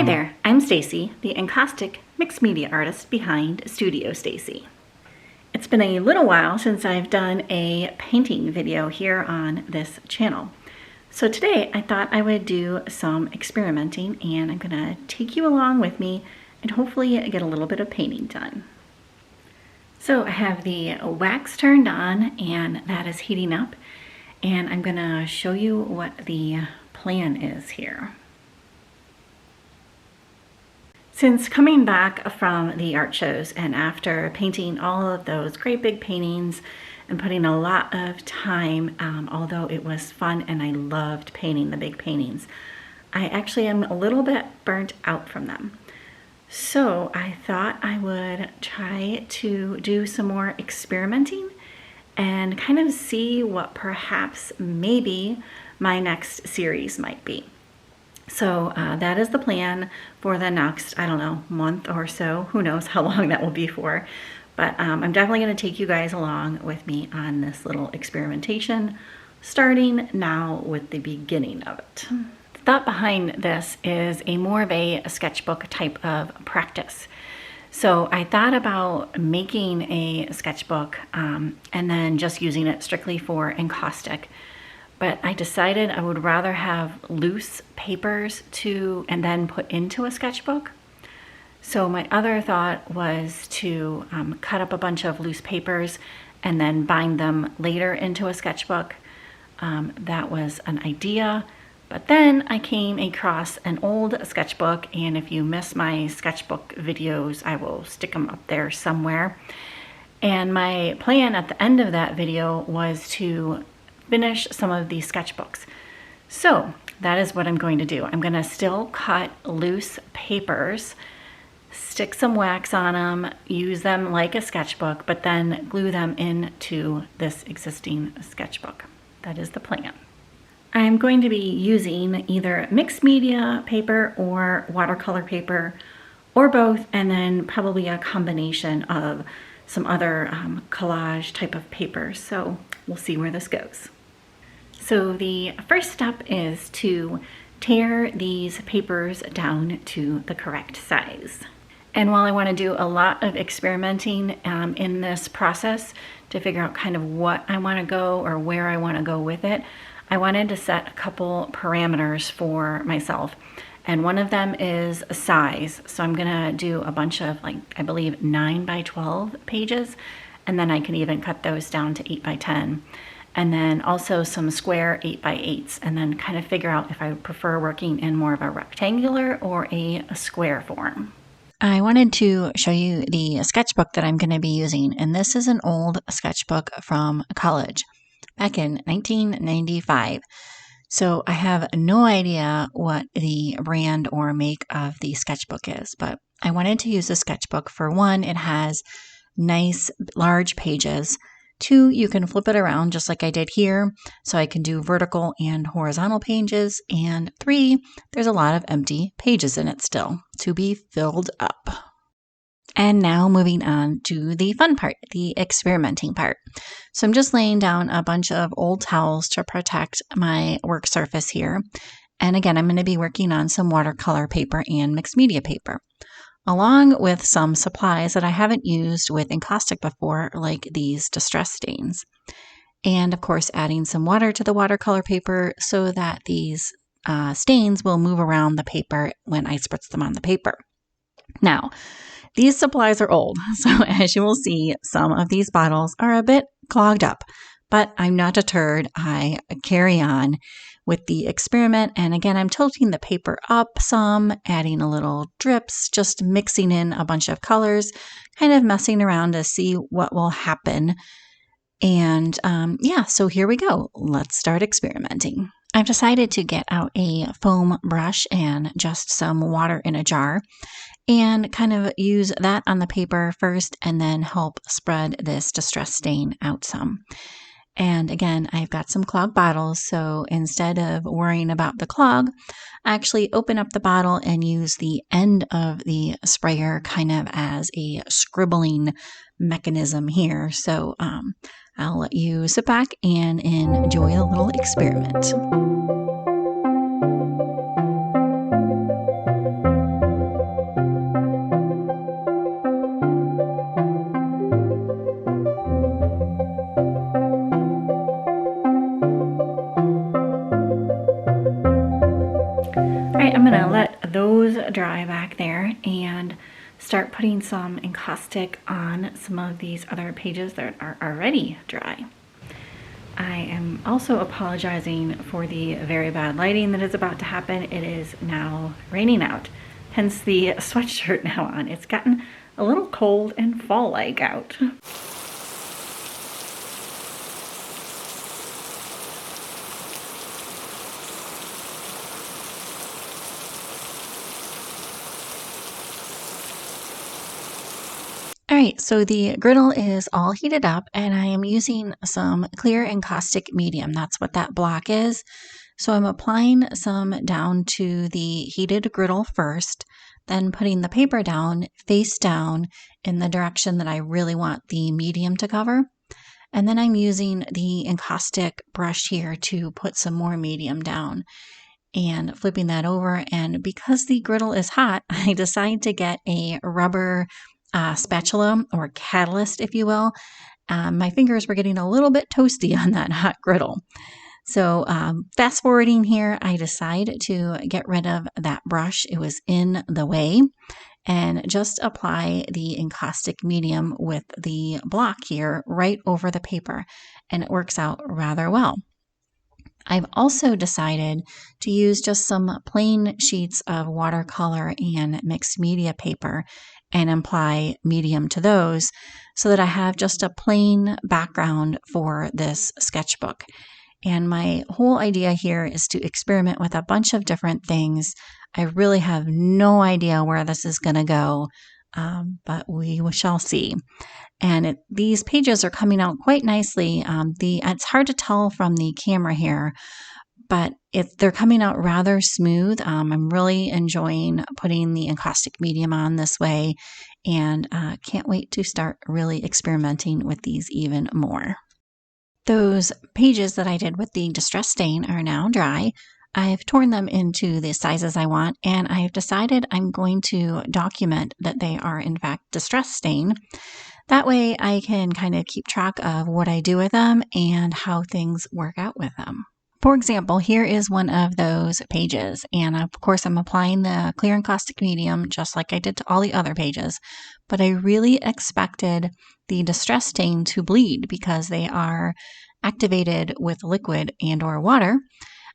there, I'm Stacy, the Encaustic mixed media artist behind Studio Stacy. It's been a little while since I've done a painting video here on this channel. So today I thought I would do some experimenting, and I'm gonna take you along with me and hopefully get a little bit of painting done. So I have the wax turned on and that is heating up, and I'm gonna show you what the plan is here. Since coming back from the art shows and after painting all of those great big paintings and putting a lot of time, although it was fun and I loved painting the big paintings, I actually am a little bit burnt out from them. So I thought I would try to do some more experimenting and kind of see what perhaps maybe my next series might be. So that is the plan for the next, I don't know, month or so. Who knows how long that will be for. But I'm definitely going to take you guys along with me on this little experimentation, starting now with the beginning of it. The thought behind this is a more of a sketchbook type of practice. So I thought about making a sketchbook and then just using it strictly for encaustic. But I decided I would rather have loose papers and then put into a sketchbook. So my other thought was to cut up a bunch of loose papers and then bind them later into a sketchbook. That was an idea. But then I came across an old sketchbook, and if you miss my sketchbook videos, I will stick them up there somewhere. And my plan at the end of that video was to finish some of these sketchbooks. So that is what I'm going to do. I'm going to still cut loose papers, stick some wax on them, use them like a sketchbook, but then glue them into this existing sketchbook. That is the plan. I'm going to be using either mixed media paper or watercolor paper, or both, and then probably a combination of some other collage type of paper. So we'll see where this goes. So the first step is to tear these papers down to the correct size. And while I want to do a lot of experimenting in this process to figure out kind of what I want to go or where I want to go with it, I wanted to set a couple parameters for myself. And one of them is size. So I'm going to do a bunch of, like, I believe 9 by 12 pages, and then I can even cut those down to 8 by 10. And then also some square 8 by 8s, and then kind of figure out if I prefer working in more of a rectangular or a square form. I wanted to show you the sketchbook that I'm going to be using, and this is an old sketchbook from college back in 1995. So I have no idea what the brand or make of the sketchbook is, but I wanted to use the sketchbook. For one, it has nice large pages. 2, you can flip it around just like I did here, so I can do vertical and horizontal pages. And 3, there's a lot of empty pages in it still to be filled up. And now moving on to the fun part, the experimenting part. So I'm just laying down a bunch of old towels to protect my work surface here. And again, I'm going to be working on some watercolor paper and mixed media paper, along with some supplies that I haven't used with encaustic before, like these distress stains. And of course, adding some water to the watercolor paper so that these stains will move around the paper when I spritz them on the paper. Now, these supplies are old, so as you will see, some of these bottles are a bit clogged up, but I'm not deterred. I carry on with the experiment, and again, I'm tilting the paper up some, adding a little drips, just mixing in a bunch of colors, kind of messing around to see what will happen. And yeah, so here we go. Let's start experimenting. I've decided to get out a foam brush and just some water in a jar and kind of use that on the paper first and then help spread this distress stain out some. And again, I've got some clogged bottles, so instead of worrying about the clog, I actually open up the bottle and use the end of the sprayer kind of as a scribbling mechanism here. So I'll let you sit back and enjoy a little experiment. let dry back there and start putting some encaustic on some of these other pages that are already dry. I am also apologizing for the very bad lighting that is about to happen. It is now raining out, hence the sweatshirt now on. It's gotten a little cold and fall-like out. All right, so the griddle is all heated up and I am using some clear encaustic medium. That's what that block is. So I'm applying some down to the heated griddle first, then putting the paper down face down in the direction that I really want the medium to cover. And then I'm using the encaustic brush here to put some more medium down and flipping that over. And because the griddle is hot, I decide to get a rubber spatula or catalyst, if you will. My fingers were getting a little bit toasty on that hot griddle. So fast forwarding here, I decide to get rid of that brush. It was in the way, and just apply the encaustic medium with the block here right over the paper, and it works out rather well. I've also decided to use just some plain sheets of watercolor and mixed media paper and apply medium to those so that I have just a plain background for this sketchbook. And my whole idea here is to experiment with a bunch of different things. I really have no idea where this is going to go, but we shall see. And these pages are coming out quite nicely. It's hard to tell from the camera here, but they're coming out rather smooth. I'm really enjoying putting the encaustic medium on this way, and can't wait to start really experimenting with these even more. Those pages that I did with the distress stain are now dry. I've torn them into the sizes I want, and I've decided I'm going to document that they are in fact distress stain. That way I can kind of keep track of what I do with them and how things work out with them. For example, here is one of those pages, and of course I'm applying the clear encaustic medium just like I did to all the other pages, but I really expected the distress stain to bleed because they are activated with liquid and or water.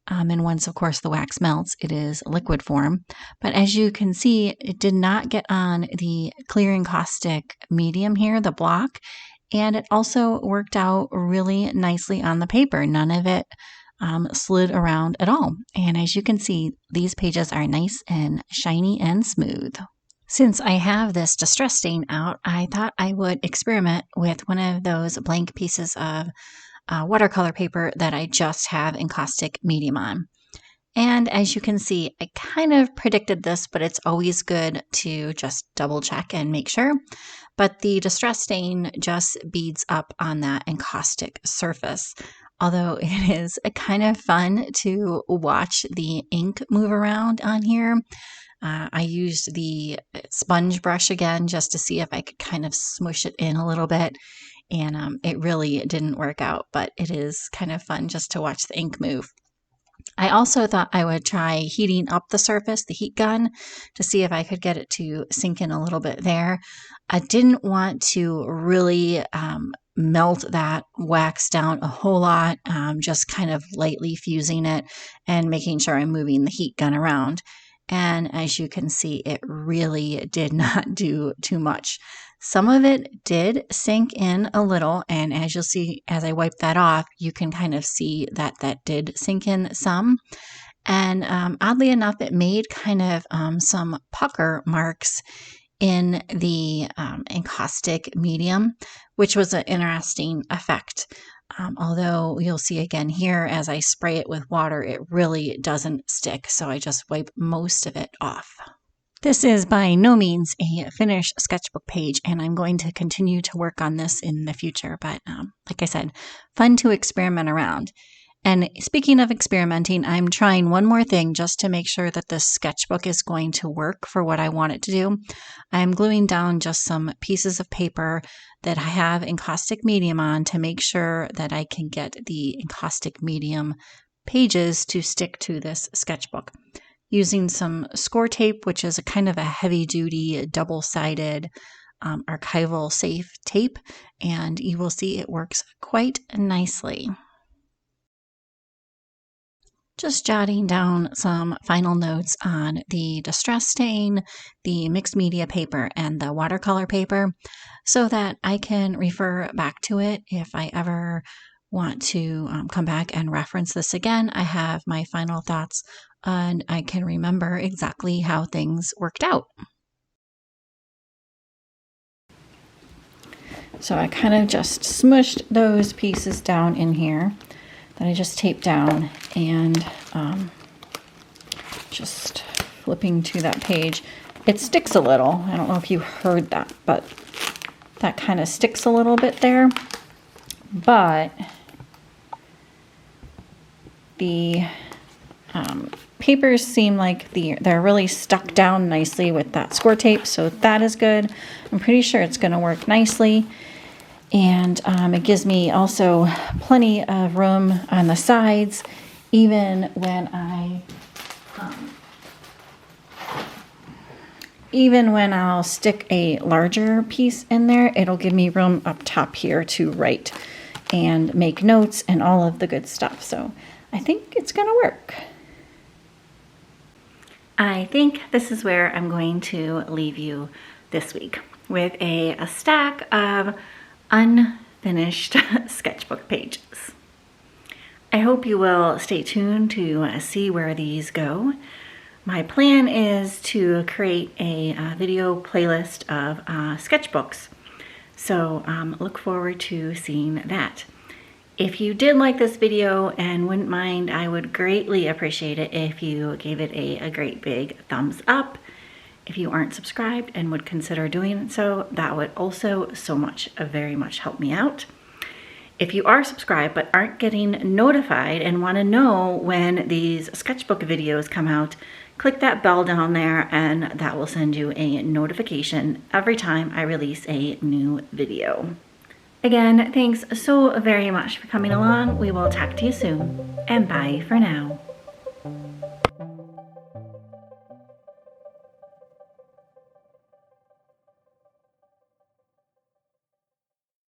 And once, of course, the wax melts, it is liquid form. But as you can see, it did not get on the clear encaustic medium here, the block, and it also worked out really nicely on the paper. None of it slid around at all. And as you can see, these pages are nice and shiny and smooth. Since I have this distress stain out, I thought I would experiment with one of those blank pieces of watercolor paper that I just have encaustic medium on. And as you can see, I kind of predicted this, but it's always good to just double check and make sure. But the distress stain just beads up on that encaustic surface. Although it is kind of fun to watch the ink move around on here. I used the sponge brush again just to see if I could kind of smush it in a little bit. And it really didn't work out, but it is kind of fun just to watch the ink move. I also thought I would try heating up the surface, the heat gun, to see if I could get it to sink in a little bit there. I didn't want to really melt that wax down a whole lot, just kind of lightly fusing it and making sure I'm moving the heat gun around. And as you can see, it really did not do too much. Some of it did sink in a little, and as you'll see as I wipe that off, you can kind of see that that did sink in some. And oddly enough, it made kind of some pucker marks in the encaustic medium, which was an interesting effect. Although you'll see again here, as I spray it with water, it really doesn't stick. So I just wipe most of it off. This is by no means a finished sketchbook page, and I'm going to continue to work on this in the future. But like I said, fun to experiment around. And speaking of experimenting, I'm trying one more thing just to make sure that this sketchbook is going to work for what I want it to do. I'm gluing down just some pieces of paper that I have encaustic medium on to make sure that I can get the encaustic medium pages to stick to this sketchbook. using some score tape, which is a kind of a heavy-duty, double-sided archival safe tape, and you will see it works quite nicely. Just jotting down some final notes on the distress stain, the mixed media paper, and the watercolor paper so that I can refer back to it if I ever want to come back and reference this again. I have my final thoughts and I can remember exactly how things worked out. So I kind of just smushed those pieces down in here that I just taped down, and just flipping to that page. It sticks a little. I don't know if you heard that, but that kind of sticks a little bit there. But the papers seem like they're really stuck down nicely with that score tape, so that is good. I'm pretty sure it's going to work nicely. And it gives me also plenty of room on the sides, even when I'll stick a larger piece in there, it'll give me room up top here to write and make notes and all of the good stuff. So I think it's gonna work. I think this is where I'm going to leave you this week, with a stack of unfinished sketchbook pages. I hope you will stay tuned to see where these go. My plan is to create a video playlist of sketchbooks, so look forward to seeing that. If you did like this video and wouldn't mind, I would greatly appreciate it if you gave it a great big thumbs up. If you aren't subscribed and would consider doing so, that would also very much help me out. If you are subscribed but aren't getting notified and want to know when these sketchbook videos come out, click that bell down there and that will send you a notification every time I release a new video. Again, thanks so very much for coming along. We will talk to you soon, and bye for now.